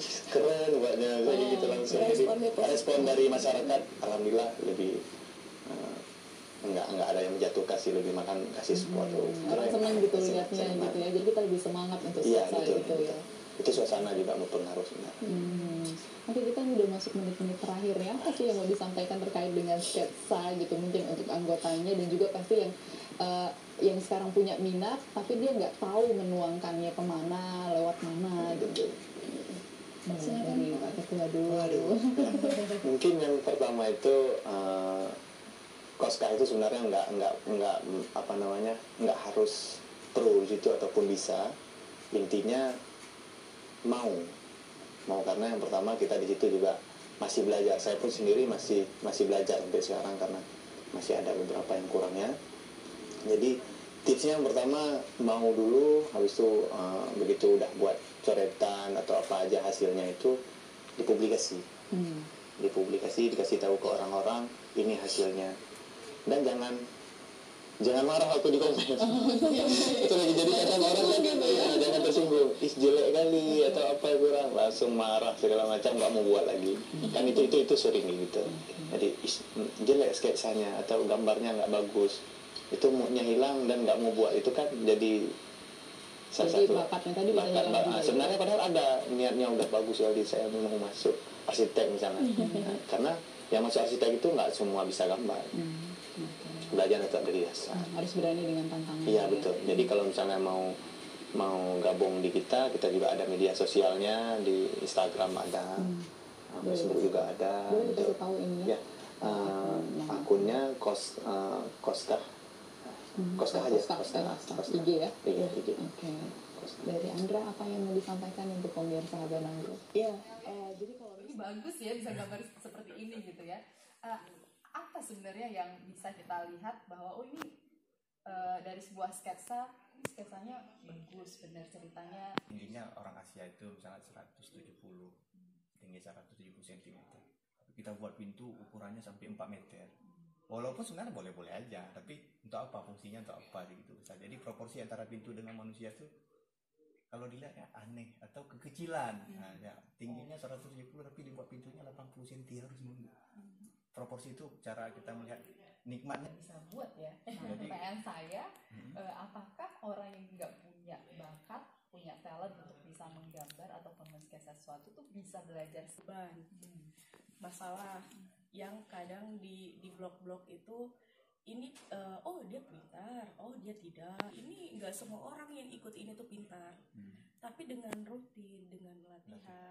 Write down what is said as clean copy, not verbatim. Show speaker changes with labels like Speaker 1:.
Speaker 1: ih keren buatnya kayak gitu langsung. Jadi respon dari masyarakat alhamdulillah lebih enggak ada yang menjatuhkan sih, lebih makan kasih support.
Speaker 2: Orang senang gitu lihatnya gitu ya, jadi kita lebih semangat untuk selesai gitu ya.
Speaker 1: Itu suasana juga berpengaruh sebenarnya.
Speaker 2: Oke, kita udah masuk menit-menit terakhir ya. Apa sih yang mau disampaikan terkait dengan sketsa gitu, mungkin untuk anggotanya dan juga pasti yang sekarang punya minat tapi dia nggak tahu menuangkannya kemana, lewat mana gitu. Dari Pak Ketua dulu.
Speaker 1: Mungkin yang pertama itu Koska itu sebenarnya nggak apa namanya, nggak harus pro gitu ataupun bisa. Intinya mau karena yang pertama kita di situ juga masih belajar. Saya pun sendiri masih belajar sampai sekarang karena masih ada beberapa yang kurangnya. Jadi tipsnya yang pertama mau dulu, habis itu begitu udah buat coretan atau apa aja hasilnya itu dipublikasi. Dipublikasi, dikasih tahu ke orang-orang ini hasilnya. Dan jangan marah waktu di komen. Itu lagi jadi kata orang kan gitu ya, jangan tersinggung, ih jelek kali atau apa kurang, langsung marah segala macam, nggak mau buat lagi. Kan itu sering gitu. Jadi jelek sketsanya atau gambarnya nggak bagus, itu moodnya hilang dan nggak mau buat, itu kan jadi salah satu
Speaker 2: bakatnya tadi
Speaker 1: sebenarnya padahal ada niatnya udah bagus, jadi saya mau masuk arsitek misalnya. Karena yang masuk arsitek itu nggak semua bisa gambar. Belajar tetap dari dasar.
Speaker 2: Harus berani dengan tantangan.
Speaker 1: Iya betul. Jadi kalau misalnya mau gabung di kita juga ada media sosialnya, di Instagram ada, Facebook juga ada.
Speaker 2: Boleh dikasih tahu ini ya?
Speaker 1: Akunnya Koska aja.
Speaker 2: IG ya?
Speaker 1: Iya, IG.
Speaker 2: Oke. Dari Andra, apa yang mau disampaikan untuk pemirsa Habanangro?
Speaker 3: Iya, jadi kalau ini bagus ya bisa gambar seperti ini gitu ya. Apa sebenarnya yang bisa kita lihat bahwa ini dari sebuah sketsanya bagus, benar ceritanya.
Speaker 4: Tingginya orang Asia itu misalnya 170, tinggi 170 cm. Tapi kita buat pintu ukurannya sampai 4 meter. Walaupun sebenarnya boleh-boleh aja, tapi untuk apa fungsinya, untuk apa gitu. Jadi proporsi antara pintu dengan manusia itu kalau dilihat ya aneh atau kekecilan. Nah, ya, tingginya 170 tapi dibuat pintunya 80 cm harus mundur. Proporsi itu cara kita melihat nikmatnya
Speaker 3: bisa buat ya. Pertanyaan saya, apakah orang yang nggak punya bakat, punya talent untuk bisa menggambar atau mengsketsa sesuatu tuh bisa belajar
Speaker 5: masalah yang kadang di blog-blog itu ini oh dia pintar, oh dia tidak, ini nggak semua orang yang ikut ini tuh pintar. Tapi dengan rutin, dengan latihan,